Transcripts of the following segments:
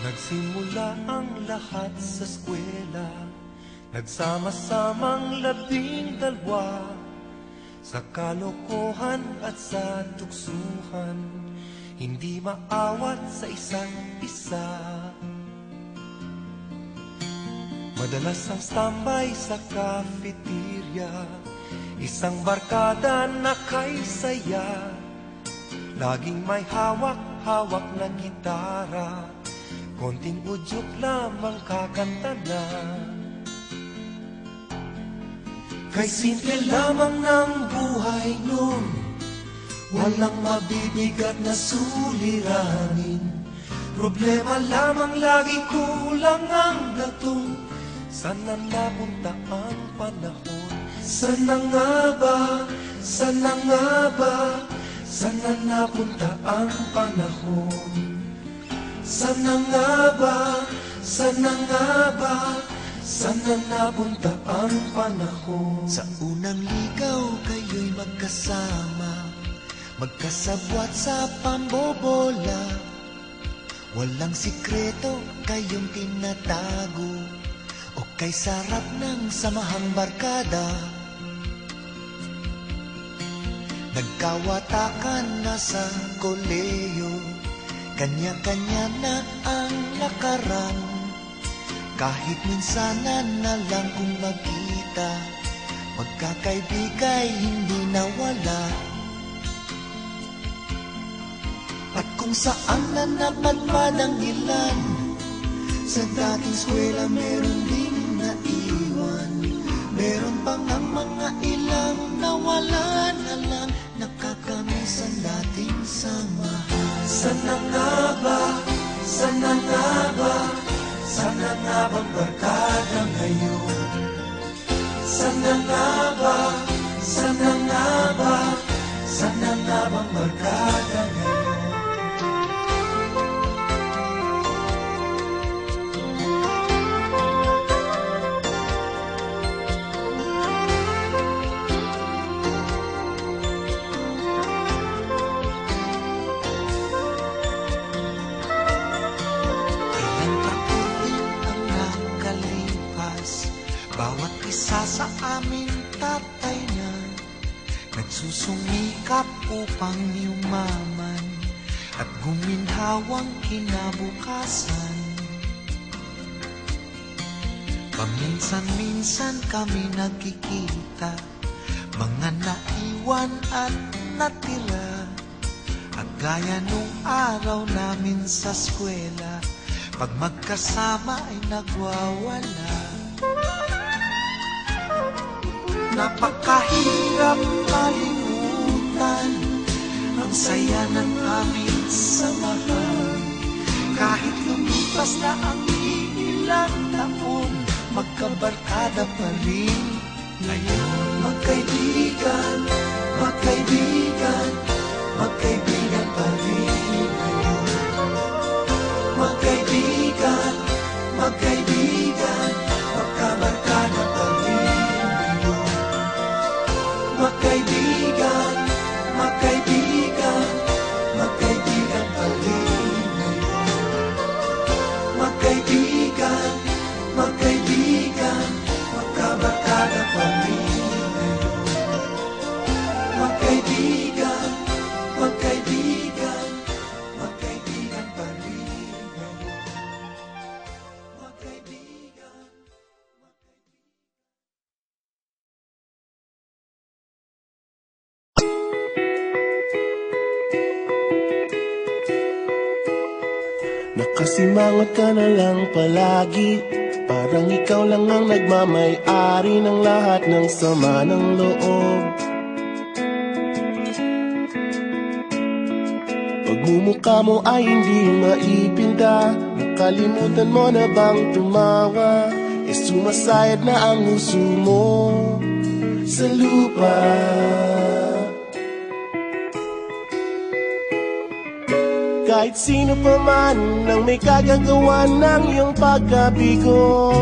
Nagsimula ang lahat sa eskwela, nagsama-samang 12 sa kalokohan at sa tuksuhan, hindi maawat sa isa't isa. Madalas ang standby sa cafeteria, isang barkada na kay saya, laging may hawak-hawak na gitara, konting udyok lamang kakanta na. Kay simple lamang ng buhay nun, walang mabibigat na suliranin. Problema lamang lagi, kulang ang datong. Sana napunta ang panahon? Sana nga ba? Sana nga ba? Sana napunta ang panahon? Sana nga ba? Sana nga ba? Sana napunta ang panahon? Sa unang ligaw kayo'y magkasama, magkasabwat sa pambobola. Walang sikreto kayong tinatago, o kay sarap ng samahang barkada. Nagkawatakan na sa koleyo, kanya-kanya na ang lakaran. Kahit minsanan na lang kung magkita, magkakaibigay hindi nawala. At kung saan na napadpad ang ilan, sa dating eskwela meron ding naiwan. Meron pang ang mga ilang nawala na lang, nakakamiss ang dating samahan. Sana nga ba? Sana nga ba? Sana nga bang barkada ngayon? Sana nga ba? Sana nga ba? Sana nga bang barkada ngayon? Bawat isa sa amin tatay na nagsusumikap upang yumaman at guminhawang kinabukasan. Paminsan-minsan kami nagkikita, mga naiwan at natira, at gaya nung araw namin sa eskwela, pag magkasama ay nagwawala. Napakahirap malimutan ang saya ng aming samahan. Kahit lumipas na ang ilang taon, magkabarkada pa rin ngayon. Magkaibigan, magkaibigan, magkaibigan pa rin ngayon. Magkaibigan, magkaibigan, magkabarkada pa rin. Magkaibigan, magkaibigan, magkaibigan pa rin ngayon. Magkaibigan, magkaibigan, magkabarkada pa rin ngayon. Magkaibigan, magkaibigan, magkaibigan pa rin ngayon. Magkaibigan. Nakasimangot ka na lang palagi, parang ikaw lang ang nagmamay-ari ng lahat ng sama ng loob. Pagmumukha mo ay hindi maipinta, nakalimutan mo na bang tumawa? E sumasayad na ang huso mo sa lupa. Kahit sino pa man ang may kagagawa ng iyong pagkabigo,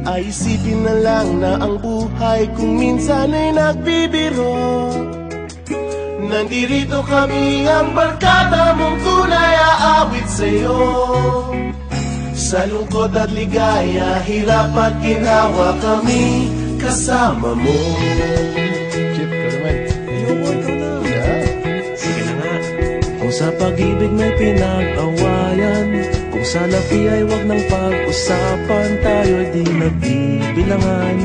ay isipin na lang na ang buhay kung minsan ay nagbibiro. Nandirito kami, ang barkada mong tunay aawit sa'yo. Sa lungkot at ligaya, hirap at ginawa kami kasama mo. Chip, ka naman. Ayoko, ikaw na. Yeah. Sige na nga. Kung sa pag-ibig may pinag-awayan, kung sa lapi ay wag ng pag-usapan, tayo'y di nagbibilangan.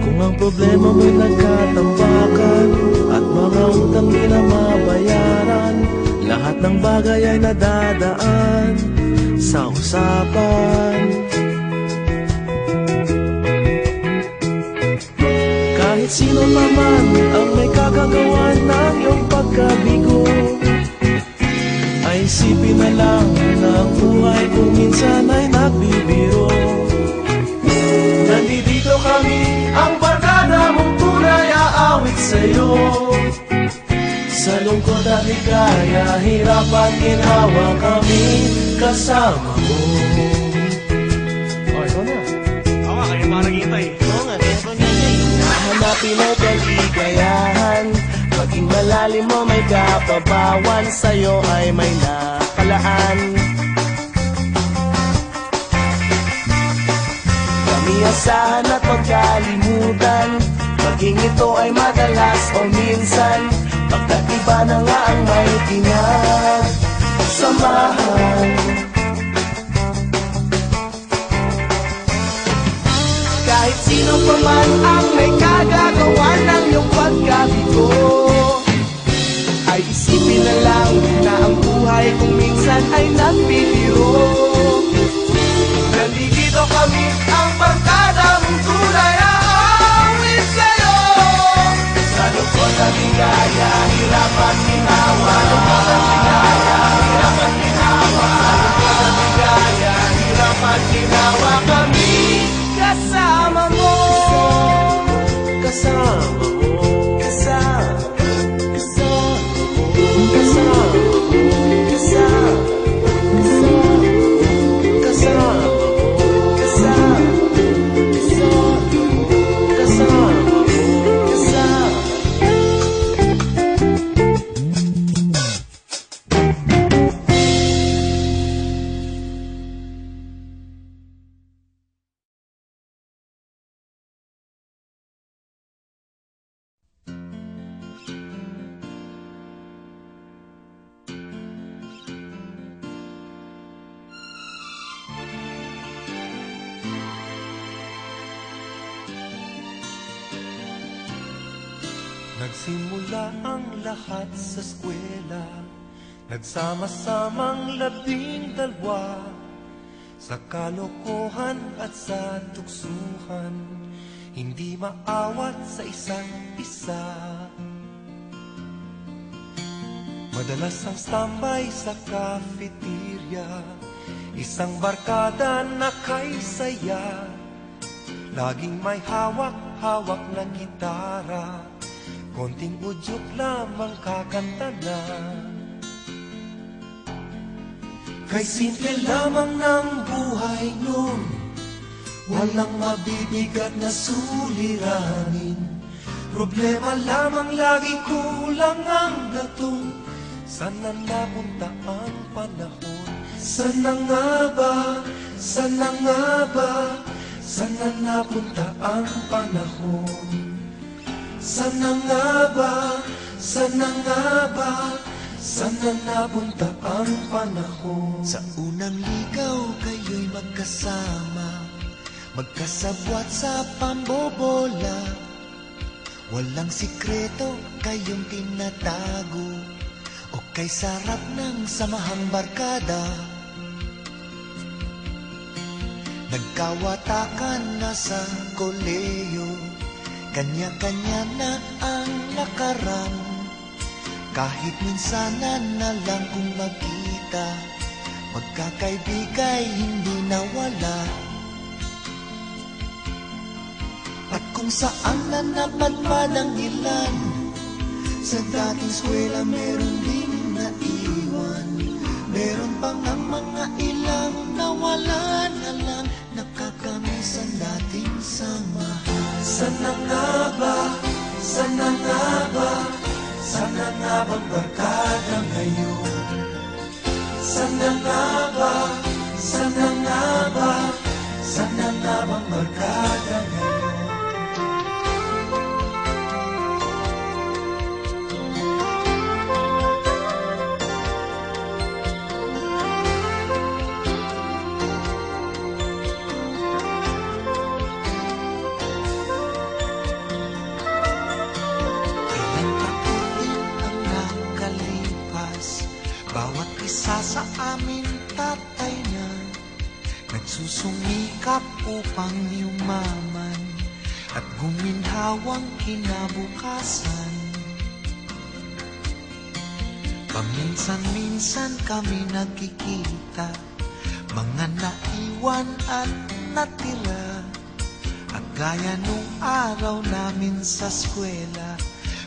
Kung ang problema mo'y nagkatambakan at mga utang di na mabayaran, lahat ng bagay ay nadadaan sa usapan. Kahit sino pa man ang may kagagawan ng iyong pagkabigo, ay isipin na lang na ang buhay kung minsan ay nagbibiro. Nandito kami, ang barkada mong tunay aawit sa'yo. Sa lungkot at ligaya, hirap at ginawa kami kasama mo. Oh, ikaw na. Oo nga, kaya parang itay. Oo nga, kaya pa nga niya eh. Hanapin mo kaligayahan, maging malalim mo may kapabawan, sa'yo ay may nakalaan. Kami asahan at magkalimutan, maging ito ay madalas o minsan, pagkat iba na nga ang may pinagsamahan. Kahit sino pa man ang may kagagawa ng iyong pagkabigo, ay isipin na lang na ang buhay kung minsan ay nagbibiro. Nandito kami, ang barkada mong tunay aawit sa'yo. Sa lungkot at ligaya, hirap at ginawa. Sa lungkot at ligaya, hirap at ginawa. Sa lungkot at ligaya, hirap at ginawa kami kasama mo. Kasama mo. Kasama mo. Kasama mo. Kasama mo. Kasama mo. Nagsimula ang lahat sa eskwela, nagsama-samang 12, sa kalokohan at sa tuksuhan, hindi maawat sa isa't isa. Madalas ang standby sa cafeteria, isang barkada na kay saya, laging may hawak-hawak na gitara, konting udyok lamang kakanta na. Kay simple lamang ng buhay nun, walang mabibigat na suliranin. Problema lamang lagi, kulang ang gatong. Sana napunta ang panahon? Sana nga ba? Sana nga ba? Sana napunta ang panahon? Sana nga ba? Sana nga ba? Sana napunta ang panahon? Sa unang ligaw kayo'y magkasama, magkasabwat sa pambobola. Walang sikreto kayong tinatago, o kay sarap ng samahang barkada. Nagkawatakan na sa koleyo, kanya-kanya na ang nakaraan. Kahit minsanan na lang kung magkita, magkakaibigay hindi nawala. At kung saan na napadpad ang ilan, sa dating eskwela meron ding naiwan. Meron pang ang mga ilang nawala na lang, nakakamiss ang dating samahan. Sana nga ba, sana nga ba, sana nga bang barkada ngayon? Sana nga ba, sana nga ba, sana nga bang barkada ngayon? Bawat isa sa amin tatay na nagsusumikap upang yumaman at guminhawang kinabukasan. Paminsan-minsan kami nagkikita, mga naiwan at natira, at gaya nung araw namin sa eskwela,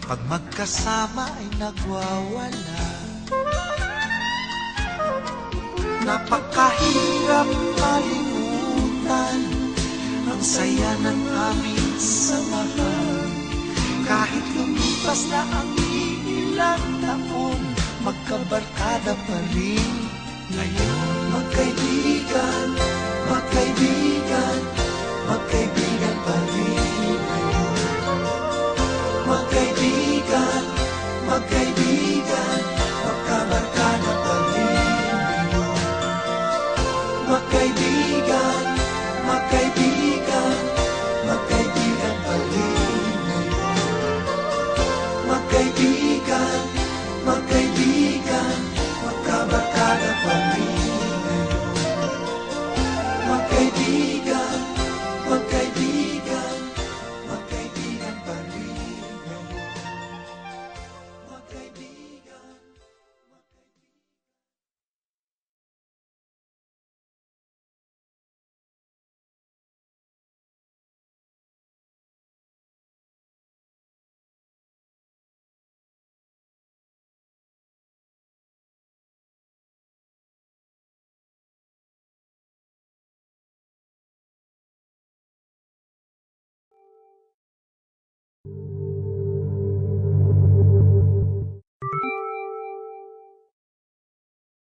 pag magkasama ay nagwawala. Napakahirap kalimutan ang saya ng aming samahan. Kahit lumipas na ang ilang taon, magkabarkada pa rin ngayon. Magkaibigan, magkaibigan,